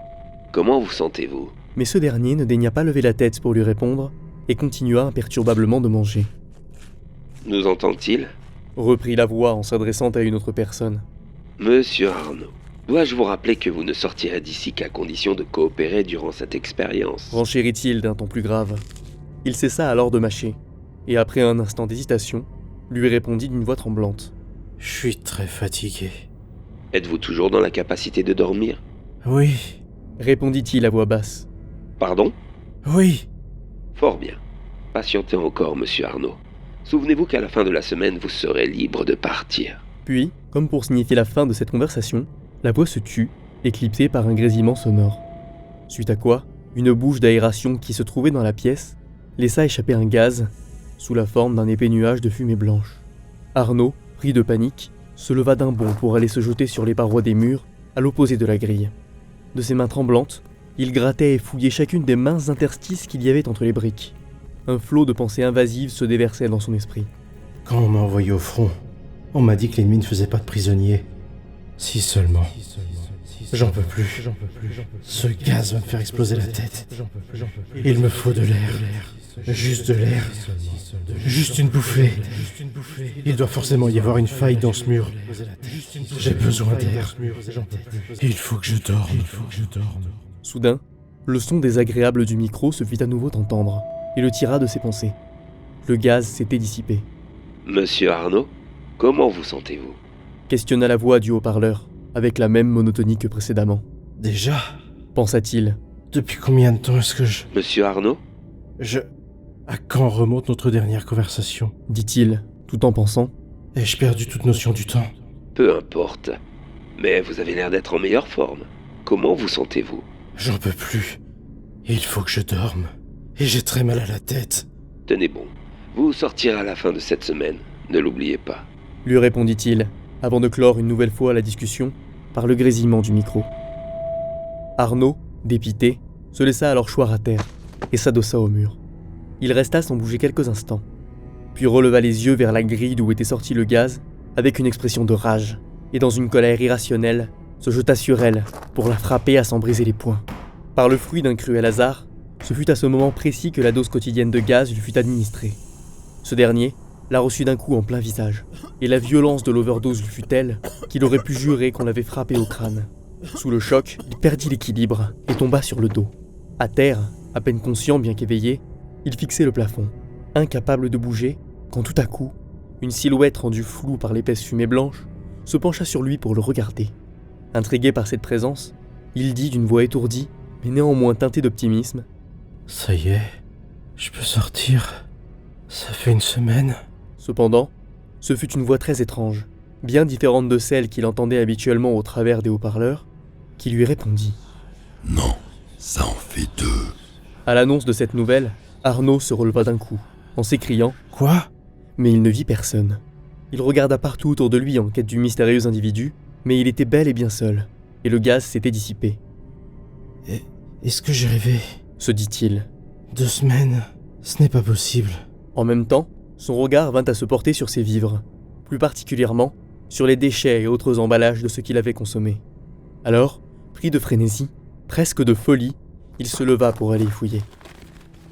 comment vous sentez-vous » Mais ce dernier ne daigna pas lever la tête pour lui répondre, et continua imperturbablement de manger. « Nous entend-il » reprit la voix en s'adressant à une autre personne. « Monsieur Arnaud, dois-je vous rappeler que vous ne sortirez d'ici qu'à condition de coopérer durant cette expérience » renchérit-il d'un ton plus grave. Il cessa alors de mâcher, et après un instant d'hésitation, lui répondit d'une voix tremblante. « Je suis très fatigué. » « Êtes-vous toujours dans la capacité de dormir ?»« Oui. » répondit-il à voix basse. « Pardon ?»« Oui. » « Fort bien. Patientez encore, monsieur Arnaud. Souvenez-vous qu'à la fin de la semaine, vous serez libre de partir. » Puis, comme pour signifier la fin de cette conversation, la voix se tut, éclipsée par un grésillement sonore. Suite à quoi, une bouche d'aération qui se trouvait dans la pièce laissa échapper un gaz, sous la forme d'un épais nuage de fumée blanche. Arnaud, pris de panique, se leva d'un bond pour aller se jeter sur les parois des murs, à l'opposé de la grille. De ses mains tremblantes, il grattait et fouillait chacune des minces interstices qu'il y avait entre les briques. Un flot de pensées invasives se déversait dans son esprit. Quand on m'a envoyé au front, on m'a dit que l'ennemi ne faisait pas de prisonniers. Si seulement. J'en peux plus. Ce gaz va me faire exploser la tête. Il me faut de l'air. Juste de l'air. Juste une bouffée. Il doit forcément y avoir une faille dans ce mur. J'ai besoin d'air. Il faut que je dorme. Soudain, le son désagréable du micro se fit à nouveau entendre et le tira de ses pensées. Le gaz s'était dissipé. Monsieur Arnaud, comment vous sentez-vous ? Questionna la voix du haut-parleur, avec la même monotonie que précédemment. Déjà ? Pensa-t-il. Depuis combien de temps est-ce que je... Monsieur Arnaud ? À quand remonte notre dernière conversation ? Dit-il, tout en pensant. Ai-je perdu toute notion du temps ? Peu importe. Mais vous avez l'air d'être en meilleure forme. Comment vous sentez-vous ? J'en peux plus. Il faut que je dorme. Et j'ai très mal à la tête. Tenez bon. Vous sortirez à la fin de cette semaine. Ne l'oubliez pas. Lui répondit-il, avant de clore une nouvelle fois la discussion, par le grésillement du micro. Arnaud, dépité, se laissa alors choir à terre et s'adossa au mur. Il resta sans bouger quelques instants, puis releva les yeux vers la grille d'où était sorti le gaz, avec une expression de rage, et dans une colère irrationnelle, se jeta sur elle pour la frapper à s'en briser les poings. Par le fruit d'un cruel hasard, ce fut à ce moment précis que la dose quotidienne de gaz lui fut administrée. Ce dernier la reçut d'un coup en plein visage, et la violence de l'overdose lui fut telle qu'il aurait pu jurer qu'on l'avait frappé au crâne. Sous le choc, il perdit l'équilibre et tomba sur le dos. À terre, à peine conscient bien qu'éveillé, il fixait le plafond, incapable de bouger, quand tout à coup, une silhouette rendue floue par l'épaisse fumée blanche se pencha sur lui pour le regarder. Intrigué par cette présence, il dit d'une voix étourdie, mais néanmoins teintée d'optimisme : « Ça y est, je peux sortir. Ça fait une semaine. » Cependant, ce fut une voix très étrange, bien différente de celle qu'il entendait habituellement au travers des haut-parleurs, qui lui répondit : « Non, ça en fait 2. » À l'annonce de cette nouvelle, Arnaud se releva d'un coup, en s'écriant : « Quoi ?» Mais il ne vit personne. Il regarda partout autour de lui en quête du mystérieux individu, mais il était bel et bien seul, et le gaz s'était dissipé. « Est-ce que j'ai rêvé ?» se dit-il. 2 semaines, ce n'est pas possible. En même temps, son regard vint à se porter sur ses vivres, plus particulièrement sur les déchets et autres emballages de ce qu'il avait consommé. Alors, pris de frénésie, presque de folie, il se leva pour aller y fouiller.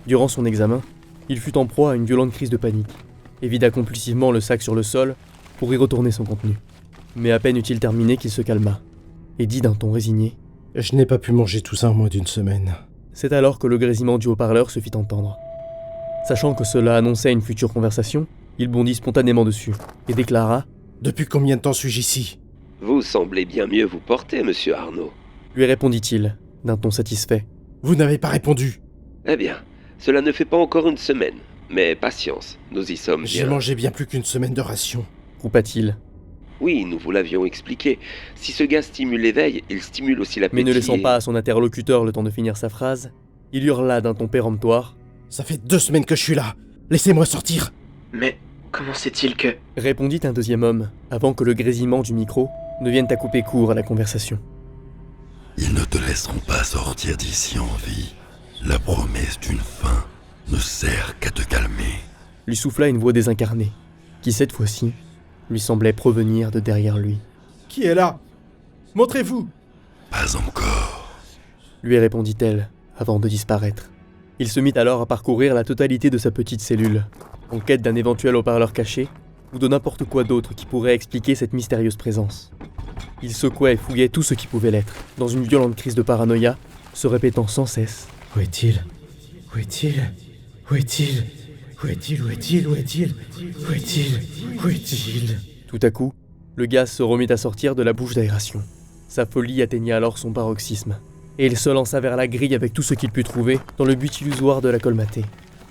Durant son examen, il fut en proie à une violente crise de panique, et vida compulsivement le sac sur le sol pour y retourner son contenu. Mais à peine eut-il terminé qu'il se calma, et dit d'un ton résigné : « Je n'ai pas pu manger tout ça en moins d'1 semaine. » C'est alors que le grésillement du haut-parleur se fit entendre. Sachant que cela annonçait une future conversation, il bondit spontanément dessus, et déclara : « Depuis combien de temps suis-je ici ? » « Vous semblez bien mieux vous porter, monsieur Arnaud. » lui répondit-il, d'un ton satisfait. « Vous n'avez pas répondu. » »« Eh bien, cela ne fait pas encore 1 semaine. Mais patience, nous y sommes bien. »« J'ai mangé bien plus qu'1 semaine de ration. » coupa-t-il. « Oui, nous vous l'avions expliqué. Si ce gaz stimule l'éveil, il stimule aussi l'appétit. » Mais ne laissant pas à son interlocuteur le temps de finir sa phrase, il hurla d'un ton péremptoire : « Ça fait 2 semaines que je suis là. Laissez-moi sortir. » »« Mais comment sait-il que... » répondit un deuxième homme, avant que le grésillement du micro ne vienne à couper court à la conversation. « Ils ne te laisseront pas sortir d'ici en vie. La promesse d'une fin ne sert qu'à te calmer. » lui souffla une voix désincarnée, qui cette fois-ci lui semblait provenir de derrière lui. « Qui est là ? Montrez-vous !»« Pas encore. » lui répondit-elle, avant de disparaître. Il se mit alors à parcourir la totalité de sa petite cellule, en quête d'un éventuel haut-parleur caché, ou de n'importe quoi d'autre qui pourrait expliquer cette mystérieuse présence. Il secouait et fouillait tout ce qui pouvait l'être, dans une violente crise de paranoïa, se répétant sans cesse : « Où est-il ? Où est-il ? Où est-il ? Où est-il ? Où est-il ? Où est-il ? Où est-il ? Où est-il ?» Tout à coup, le gaz se remit à sortir de la bouche d'aération. Sa folie atteignit alors son paroxysme, et il se lança vers la grille avec tout ce qu'il put trouver, dans le but illusoire de la colmater.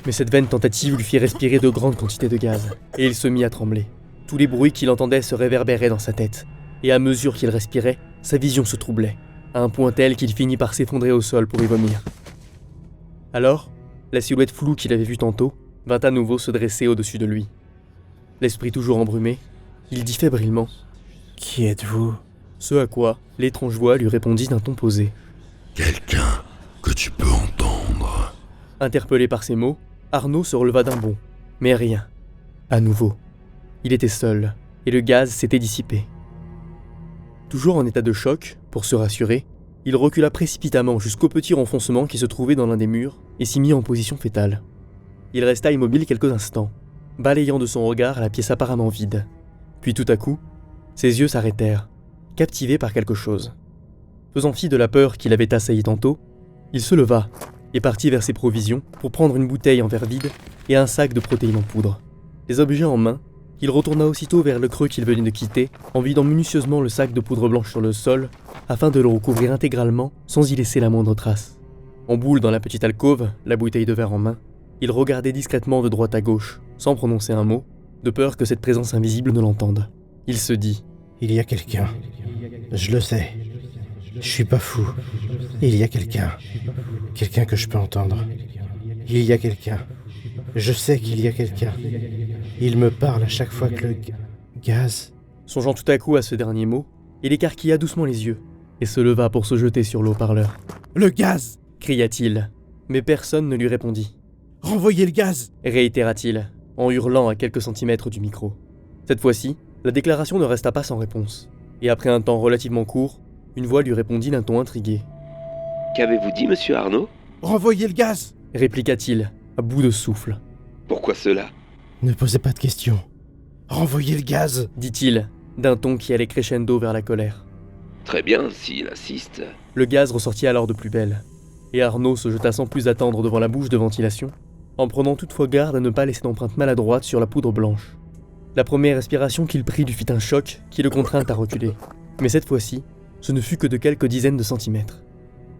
Mais cette vaine tentative lui fit respirer de grandes quantités de gaz, et il se mit à trembler. Tous les bruits qu'il entendait se réverbéraient dans sa tête, et à mesure qu'il respirait, sa vision se troublait, à un point tel qu'il finit par s'effondrer au sol pour y vomir. Alors, la silhouette floue qu'il avait vue tantôt vint à nouveau se dresser au-dessus de lui. L'esprit toujours embrumé, il dit fébrilement : « Qui êtes-vous » Ce à quoi l'étrange voix lui répondit d'un ton posé : « Quelqu'un que tu peux entendre. » Interpellé par ces mots, Arnaud se releva d'un bond, mais rien. À nouveau. Il était seul, et le gaz s'était dissipé. Toujours en état de choc, pour se rassurer, il recula précipitamment jusqu'au petit renfoncement qui se trouvait dans l'un des murs et s'y mit en position fétale. Il resta immobile quelques instants, balayant de son regard la pièce apparemment vide. Puis tout à coup, ses yeux s'arrêtèrent, captivés par quelque chose. Faisant fi de la peur qui l'avait assailli tantôt, Il se leva et partit vers ses provisions pour prendre une bouteille en verre vide et un sac de protéines en poudre. Les objets en main, il retourna aussitôt vers le creux qu'il venait de quitter en vidant minutieusement le sac de poudre blanche sur le sol afin de le recouvrir intégralement sans y laisser la moindre trace. En boule dans la petite alcôve, la bouteille de verre en main, il regardait discrètement de droite à gauche, sans prononcer un mot, de peur que cette présence invisible ne l'entende. Il se dit « Il y a quelqu'un. Je le sais. Je suis pas fou. Il y a quelqu'un. Quelqu'un que je peux entendre. Il y a quelqu'un. Je sais qu'il y a quelqu'un. Il me parle à chaque fois que le gaz... » Songeant tout à coup à ce dernier mot, il écarquilla doucement les yeux et se leva pour se jeter sur le haut-parleur. « Le gaz !» cria-t-il, mais personne ne lui répondit. « Renvoyez le gaz !» réitéra-t-il, en hurlant à quelques centimètres du micro. Cette fois-ci, la déclaration ne resta pas sans réponse, et après un temps relativement court, une voix lui répondit d'un ton intrigué. « Qu'avez-vous dit, monsieur Arnaud ?»« Renvoyez le gaz !» répliqua-t-il, à bout de souffle. « Pourquoi cela ?»« Ne posez pas de questions. Renvoyez le gaz !» dit-il, d'un ton qui allait crescendo vers la colère. « Très bien, s'il insiste. » Le gaz ressortit alors de plus belle, et Arnaud se jeta sans plus attendre devant la bouche de ventilation, en prenant toutefois garde à ne pas laisser d'empreinte maladroite sur la poudre blanche. La première respiration qu'il prit lui fit un choc qui le contraint à reculer, mais cette fois-ci, ce ne fut que de quelques dizaines de centimètres.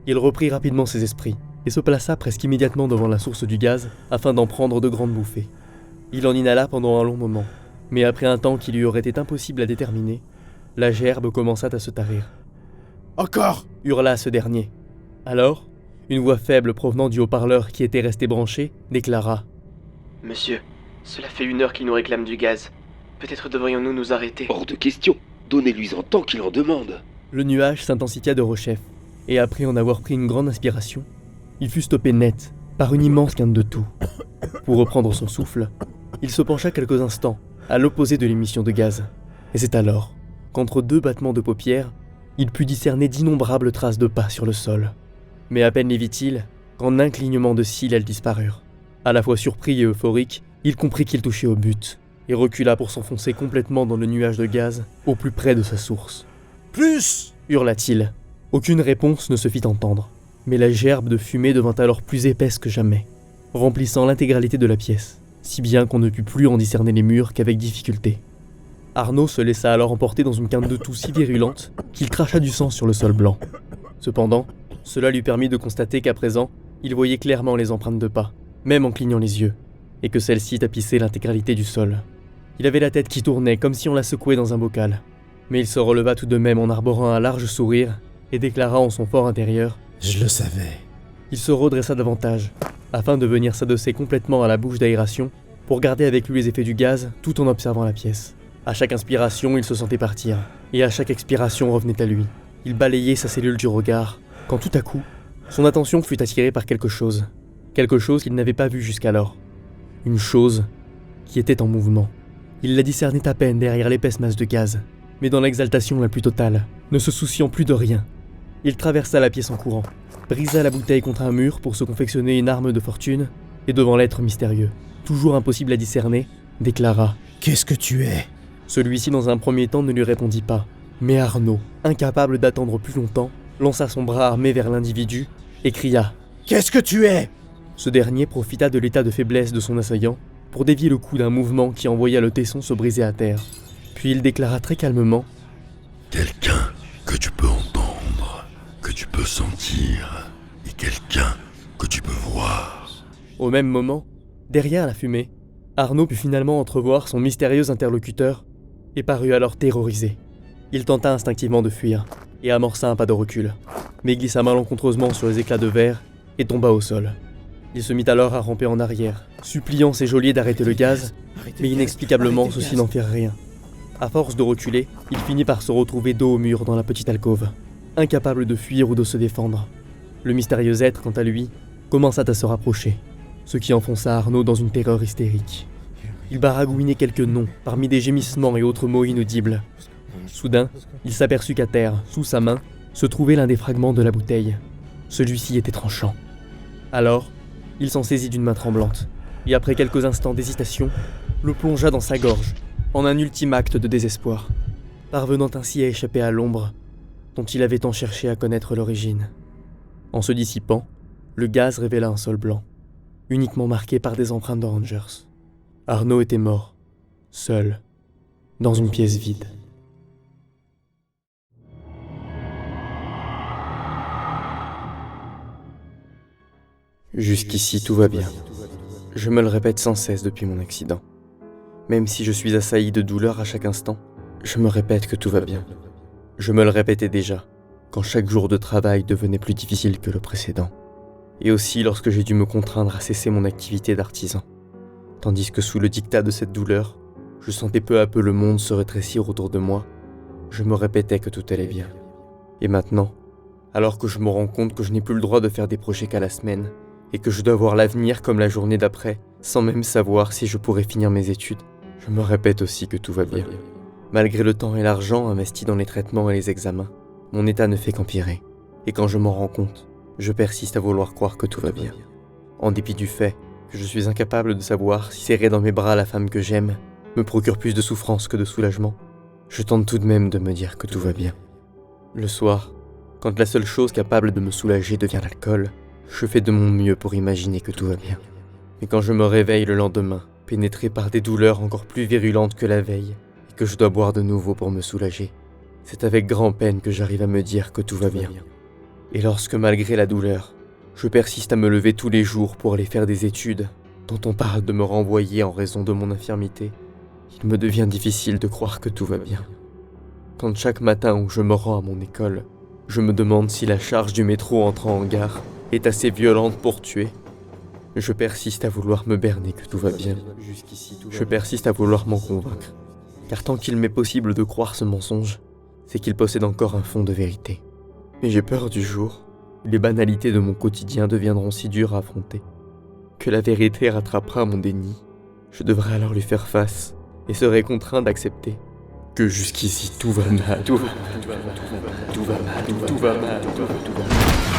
Il reprit rapidement ses esprits, et se plaça presque immédiatement devant la source du gaz, afin d'en prendre de grandes bouffées. Il en inhala pendant un long moment, mais après un temps qui lui aurait été impossible à déterminer, la gerbe commença à se tarir. « Encore !» hurla ce dernier. Alors, une voix faible provenant du haut-parleur qui était resté branché déclara « Monsieur, cela fait 1 heure qu'il nous réclame du gaz. Peut-être devrions-nous nous arrêter. »« Hors de question. Donnez-lui en tant qu'il en demande. » Le nuage s'intensifia de rechef, et après en avoir pris une grande inspiration, il fut stoppé net par une immense quinte de toux. Pour reprendre son souffle, il se pencha quelques instants à l'opposé de l'émission de gaz, et c'est alors qu'entre 2 battements de paupières, il put discerner d'innombrables traces de pas sur le sol. Mais à peine les vit-il qu'en un clignement de cils elles disparurent. À la fois surpris et euphorique, il comprit qu'il touchait au but, et recula pour s'enfoncer complètement dans le nuage de gaz, au plus près de sa source. « Plus !» hurla-t-il. Aucune réponse ne se fit entendre, mais la gerbe de fumée devint alors plus épaisse que jamais, remplissant l'intégralité de la pièce, si bien qu'on ne put plus en discerner les murs qu'avec difficulté. Arnaud se laissa alors emporter dans une quinte de toux si virulente qu'il cracha du sang sur le sol blanc. Cependant, cela lui permit de constater qu'à présent, il voyait clairement les empreintes de pas, même en clignant les yeux, et que celles-ci tapissaient l'intégralité du sol. Il avait la tête qui tournait comme si on la secouait dans un bocal, mais il se releva tout de même en arborant un large sourire et déclara en son fort intérieur « Je le savais. » Il se redressa davantage, afin de venir s'adosser complètement à la bouche d'aération pour garder avec lui les effets du gaz tout en observant la pièce. À chaque inspiration, il se sentait partir, et à chaque expiration revenait à lui. Il balayait sa cellule du regard, quand tout à coup, son attention fut attirée par quelque chose qu'il n'avait pas vu jusqu'alors. Une chose qui était en mouvement. Il la discernait à peine derrière l'épaisse masse de gaz, mais dans l'exaltation la plus totale, ne se souciant plus de rien. Il traversa la pièce en courant, brisa la bouteille contre un mur pour se confectionner une arme de fortune, et devant l'être mystérieux, toujours impossible à discerner, déclara « Qu'est-ce que tu es ?» Celui-ci dans un premier temps ne lui répondit pas, mais Arnaud, incapable d'attendre plus longtemps, lança son bras armé vers l'individu et cria « Qu'est-ce que tu es ?» Ce dernier profita de l'état de faiblesse de son assaillant pour dévier le coup d'un mouvement qui envoya le tesson se briser à terre. Puis il déclara très calmement « Quelqu'un que tu peux entendre, que tu peux sentir, et quelqu'un que tu peux voir. » Au même moment, derrière la fumée, Arnaud put finalement entrevoir son mystérieux interlocuteur et parut alors terrorisé. Il tenta instinctivement de fuir et amorça un pas de recul, mais glissa malencontreusement sur les éclats de verre et tomba au sol. Il se mit alors à ramper en arrière, suppliant ses geôliers d'arrêter le gaz, mais inexplicablement ceux-ci n'en firent rien. À force de reculer, il finit par se retrouver dos au mur dans la petite alcôve, incapable de fuir ou de se défendre. Le mystérieux être, quant à lui, commença à se rapprocher, ce qui enfonça Arnaud dans une terreur hystérique. Il baragouinait quelques noms parmi des gémissements et autres mots inaudibles. Soudain, il s'aperçut qu'à terre, sous sa main, se trouvait l'un des fragments de la bouteille. Celui-ci était tranchant. Alors, il s'en saisit d'une main tremblante, et après quelques instants d'hésitation, le plongea dans sa gorge, en un ultime acte de désespoir, parvenant ainsi à échapper à l'ombre dont il avait tant cherché à connaître l'origine. En se dissipant, Le gaz révéla un sol blanc, uniquement marqué par des empreintes de Rangers. Arnaud était mort, seul, dans une pièce vide. Jusqu'ici, tout va bien. Je me le répète sans cesse depuis mon accident. Même si je suis assailli de douleur à chaque instant, je me répète que tout va bien. Je me le répétais déjà, quand chaque jour de travail devenait plus difficile que le précédent. Et aussi lorsque j'ai dû me contraindre à cesser mon activité d'artisan. Tandis que sous le diktat de cette douleur, je sentais peu à peu le monde se rétrécir autour de moi, je me répétais que tout allait bien. Et maintenant, alors que je me rends compte que je n'ai plus le droit de faire des projets qu'à la semaine, et que je dois voir l'avenir comme la journée d'après, sans même savoir si je pourrais finir mes études, je me répète aussi que tout va bien. Malgré le temps et l'argent investis dans les traitements et les examens, mon état ne fait qu'empirer. Et quand je m'en rends compte, je persiste à vouloir croire que tout va bien. En dépit du fait que je suis incapable de savoir si serrer dans mes bras la femme que j'aime me procure plus de souffrance que de soulagement, je tente tout de même de me dire que tout va bien. Le soir, quand la seule chose capable de me soulager devient l'alcool, je fais de mon mieux pour imaginer que tout va bien. Mais quand je me réveille le lendemain, pénétré par des douleurs encore plus virulentes que la veille, et que je dois boire de nouveau pour me soulager, c'est avec grand-peine que j'arrive à me dire que tout va bien. Et lorsque, malgré la douleur, je persiste à me lever tous les jours pour aller faire des études, dont on parle de me renvoyer en raison de mon infirmité, il me devient difficile de croire que tout va bien. Quand chaque matin où je me rends à mon école, je me demande si la charge du métro entrant en gare est assez violente pour tuer, je persiste à vouloir me berner que tout va bien. Je persiste à vouloir m'en convaincre. Car tant qu'il m'est possible de croire ce mensonge, c'est qu'il possède encore un fond de vérité. Mais j'ai peur du jour où les banalités de mon quotidien deviendront si dures à affronter, que la vérité rattrapera mon déni. Je devrai alors lui faire face et serai contraint d'accepter que jusqu'ici tout va mal, tout va mal, tout va mal, tout va mal, tout va mal, tout va mal.